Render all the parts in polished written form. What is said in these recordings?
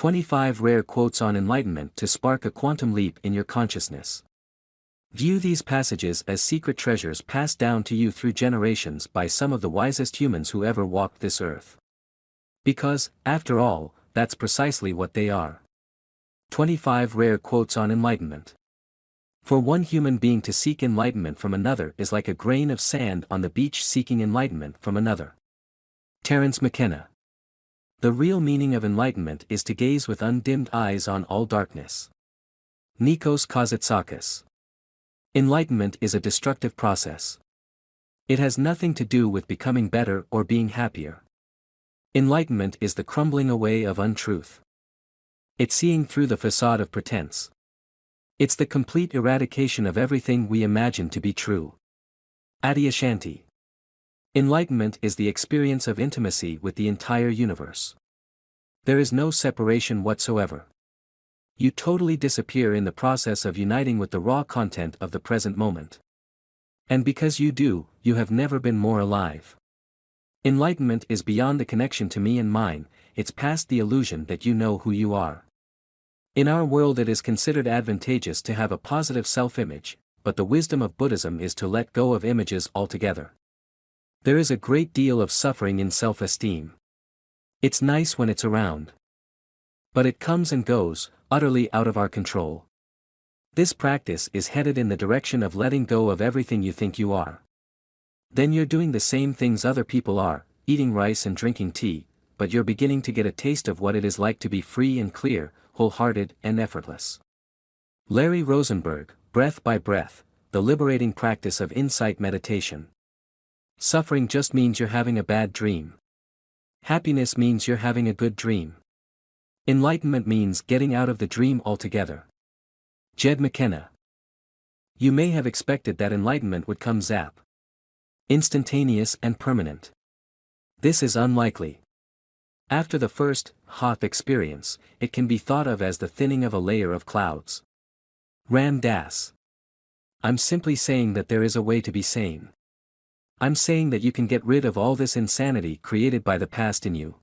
25 rare quotes on enlightenment to spark a quantum leap in your consciousness. View these passages as secret treasures passed down to you through generations by some of the wisest humans who ever walked this earth. Because, after all, that's precisely what they are. 25 rare quotes on enlightenment. For one human being to seek enlightenment from another is like a grain of sand on the beach seeking enlightenment from another. Terence McKenna. The real meaning of enlightenment is to gaze with undimmed eyes on all darkness. Nikos Kazantzakis. Enlightenment is a destructive process. It has nothing to do with becoming better or being happier. Enlightenment is the crumbling away of untruth. It's seeing through the facade of pretense. It's the complete eradication of everything we imagine to be true. Adyashanti. Enlightenment is the experience of intimacy with the entire universe. There is no separation whatsoever. You totally disappear in the process of uniting with the raw content of the present moment. And because you do, you have never been more alive. Enlightenment is beyond the connection to me and mine, it's past the illusion that you know who you are. In our world it is considered advantageous to have a positive self-image, but the wisdom of Buddhism is to let go of images altogether. There is a great deal of suffering in self-esteem. It's nice when it's around. But it comes and goes, utterly out of our control. This practice is headed in the direction of letting go of everything you think you are. Then you're doing the same things other people are, eating rice and drinking tea, but you're beginning to get a taste of what it is like to be free and clear, wholehearted and effortless. Larry Rosenberg, Breath by Breath, The Liberating Practice of Insight Meditation. Suffering just means you're having a bad dream. Happiness means you're having a good dream. Enlightenment means getting out of the dream altogether. Jed McKenna. You may have expected that enlightenment would come zap. Instantaneous and permanent. This is unlikely. After the first, hot experience, it can be thought of as the thinning of a layer of clouds. Ram Dass. I'm simply saying that there is a way to be sane. I'm saying that you can get rid of all this insanity created by the past in you.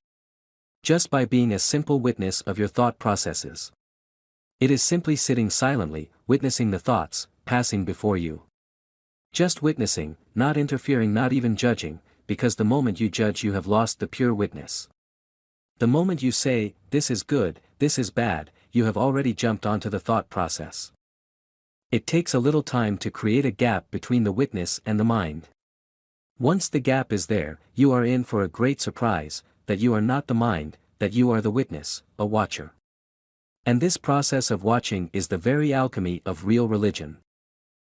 Just by being a simple witness of your thought processes. It is simply sitting silently, witnessing the thoughts, passing before you. Just witnessing, not interfering, not even judging, because the moment you judge you have lost the pure witness. The moment you say, this is good, this is bad, you have already jumped onto the thought process. It takes a little time to create a gap between the witness and the mind. Once the gap is there, you are in for a great surprise, that you are not the mind, that you are the witness, a watcher. And this process of watching is the very alchemy of real religion.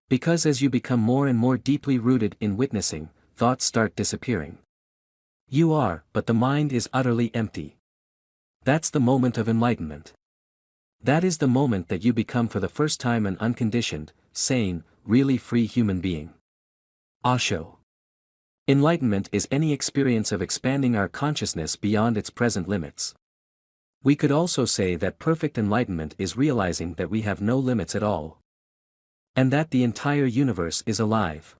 Because as you become more and more deeply rooted in witnessing, thoughts start disappearing. You are, but the mind is utterly empty. That's the moment of enlightenment. That is the moment that you become for the first time an unconditioned, sane, really free human being. Osho. Enlightenment is any experience of expanding our consciousness beyond its present limits. We could also say that perfect enlightenment is realizing that we have no limits at all. And that the entire universe is alive.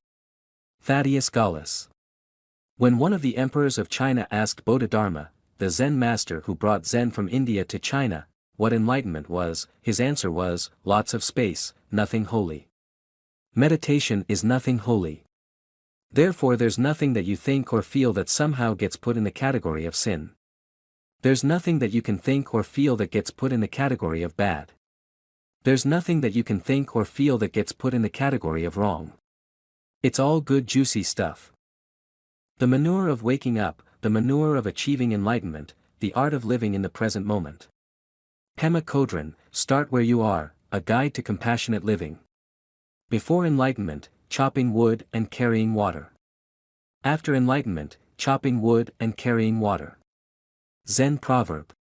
Thaddeus Gallus. When one of the emperors of China asked Bodhidharma, the Zen master who brought Zen from India to China, what enlightenment was, his answer was, lots of space, nothing holy. Meditation is nothing holy. Therefore there's nothing that you think or feel that somehow gets put in the category of sin. There's nothing that you can think or feel that gets put in the category of bad. There's nothing that you can think or feel that gets put in the category of wrong. It's all good juicy stuff. The manure of waking up, the manure of achieving enlightenment, the art of living in the present moment. Pema Chodron, Start Where You Are, A Guide to Compassionate Living. Before enlightenment, chopping wood and carrying water. After enlightenment, chopping wood and carrying water. Zen proverb.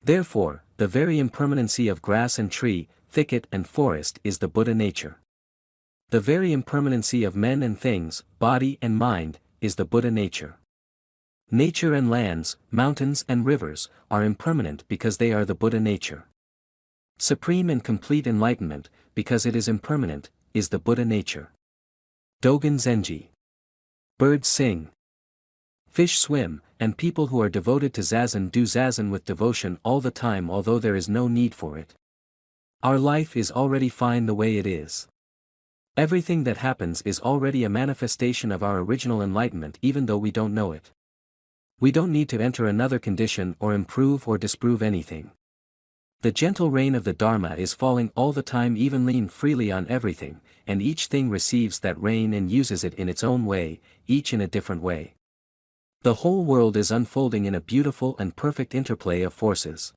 Therefore, the very impermanency of grass and tree, thicket and forest is the Buddha nature. The very impermanency of men and things, body and mind, is the Buddha nature. Nature and lands, mountains and rivers, are impermanent because they are the Buddha nature. Supreme and complete enlightenment, because it is impermanent, is the Buddha nature. Dogen Zenji. Birds sing. Fish swim, and people who are devoted to zazen do zazen with devotion all the time, although there is no need for it. Our life is already fine the way it is. Everything that happens is already a manifestation of our original enlightenment, even though we don't know it. We don't need to enter another condition or improve or disprove anything. The gentle rain of the Dharma is falling all the time evenly and freely on everything, and each thing receives that rain and uses it in its own way, each in a different way. The whole world is unfolding in a beautiful and perfect interplay of forces.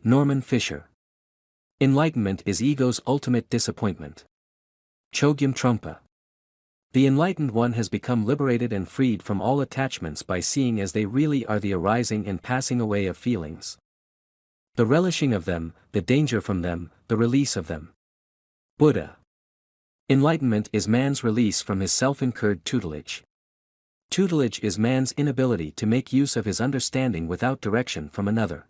Norman Fisher. Enlightenment is ego's ultimate disappointment. Chogyam Trungpa. The enlightened one has become liberated and freed from all attachments by seeing as they really are the arising and passing away of feelings. The relishing of them, the danger from them, the release of them. Buddha. Enlightenment is man's release from his self-incurred tutelage. Tutelage is man's inability to make use of his understanding without direction from another.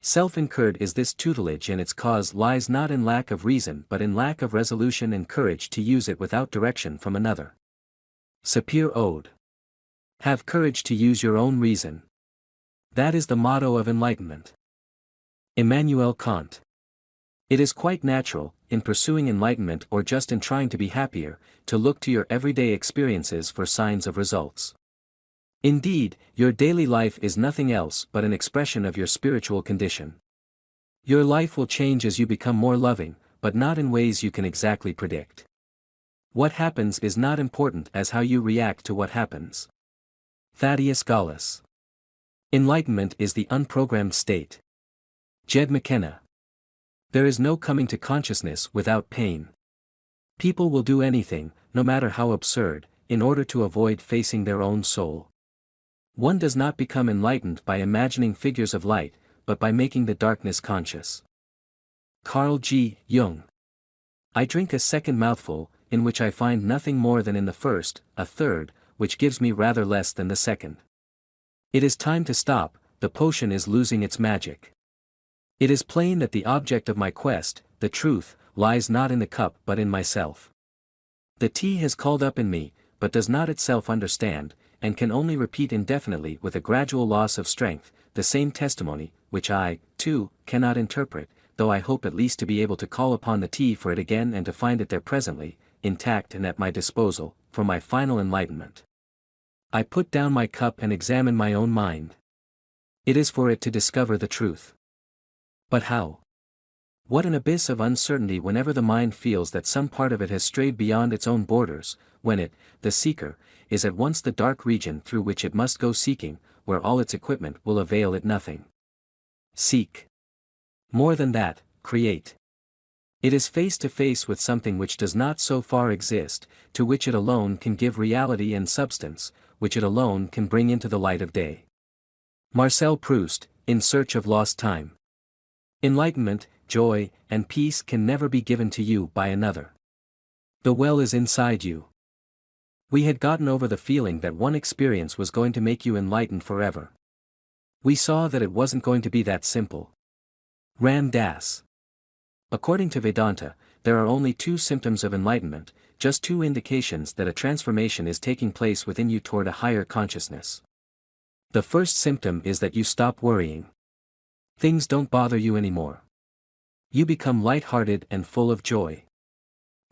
Self-incurred is this tutelage, and its cause lies not in lack of reason but in lack of resolution and courage to use it without direction from another. Sapir Ode. Have courage to use your own reason. That is the motto of enlightenment. Immanuel Kant. It is quite natural, in pursuing enlightenment or just in trying to be happier, to look to your everyday experiences for signs of results. Indeed, your daily life is nothing else but an expression of your spiritual condition. Your life will change as you become more loving, but not in ways you can exactly predict. What happens is not important as how you react to what happens. Thaddeus Gallus. Enlightenment is the unprogrammed state. Jed McKenna. There is no coming to consciousness without pain. People will do anything, no matter how absurd, in order to avoid facing their own soul. One does not become enlightened by imagining figures of light, but by making the darkness conscious. Carl G. Jung. I drink a second mouthful, in which I find nothing more than in the first, a third, which gives me rather less than the second. It is time to stop, the potion is losing its magic. It is plain that the object of my quest, the truth, lies not in the cup but in myself. The tea has called up in me, but does not itself understand, and can only repeat indefinitely with a gradual loss of strength, the same testimony, which I, too, cannot interpret, though I hope at least to be able to call upon the tea for it again and to find it there presently, intact and at my disposal, for my final enlightenment. I put down my cup and examine my own mind. It is for it to discover the truth. But how? What an abyss of uncertainty whenever the mind feels that some part of it has strayed beyond its own borders, when it, the seeker, is at once the dark region through which it must go seeking, where all its equipment will avail it nothing. Seek. More than that, create. It is face to face with something which does not so far exist, to which it alone can give reality and substance, which it alone can bring into the light of day. Marcel Proust, In Search of Lost Time. Enlightenment, joy, and peace can never be given to you by another. The well is inside you. We had gotten over the feeling that one experience was going to make you enlightened forever. We saw that it wasn't going to be that simple. Ram Dass. According to Vedanta, there are only two symptoms of enlightenment, just two indications that a transformation is taking place within you toward a higher consciousness. The first symptom is that you stop worrying. Things don't bother you anymore. You become light-hearted and full of joy.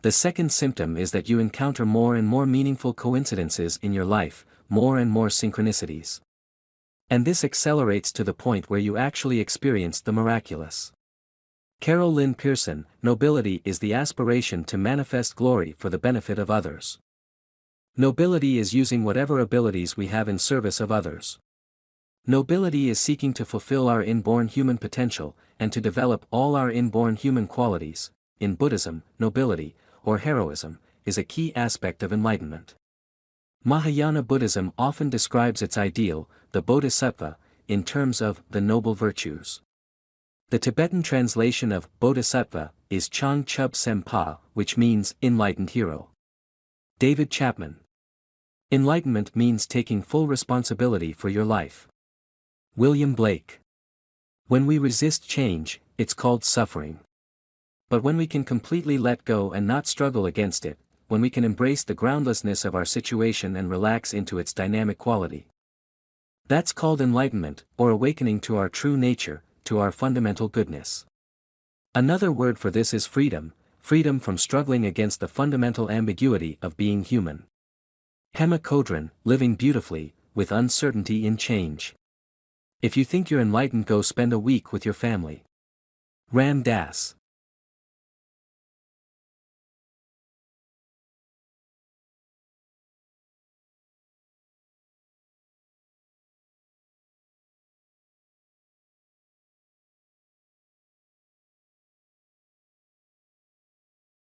The second symptom is that you encounter more and more meaningful coincidences in your life, more and more synchronicities. And this accelerates to the point where you actually experience the miraculous. Carol Lynn Pearson, nobility is the aspiration to manifest glory for the benefit of others. Nobility is using whatever abilities we have in service of others. Nobility is seeking to fulfill our inborn human potential, and to develop all our inborn human qualities. In Buddhism, nobility, or heroism, is a key aspect of enlightenment. Mahayana Buddhism often describes its ideal, the bodhisattva, in terms of the noble virtues. The Tibetan translation of bodhisattva is Chang Chub Sempa, which means enlightened hero. David Chapman. Enlightenment means taking full responsibility for your life. William Blake. When we resist change, it's called suffering. But when we can completely let go and not struggle against it, when we can embrace the groundlessness of our situation and relax into its dynamic quality, That's called enlightenment, or awakening to our true nature, to our fundamental goodness. Another word for this is freedom, freedom from struggling against the fundamental ambiguity of being human. Pema Chodron, living beautifully, with uncertainty in change. If you think you're enlightened, go spend a week with your family. Ram Dass.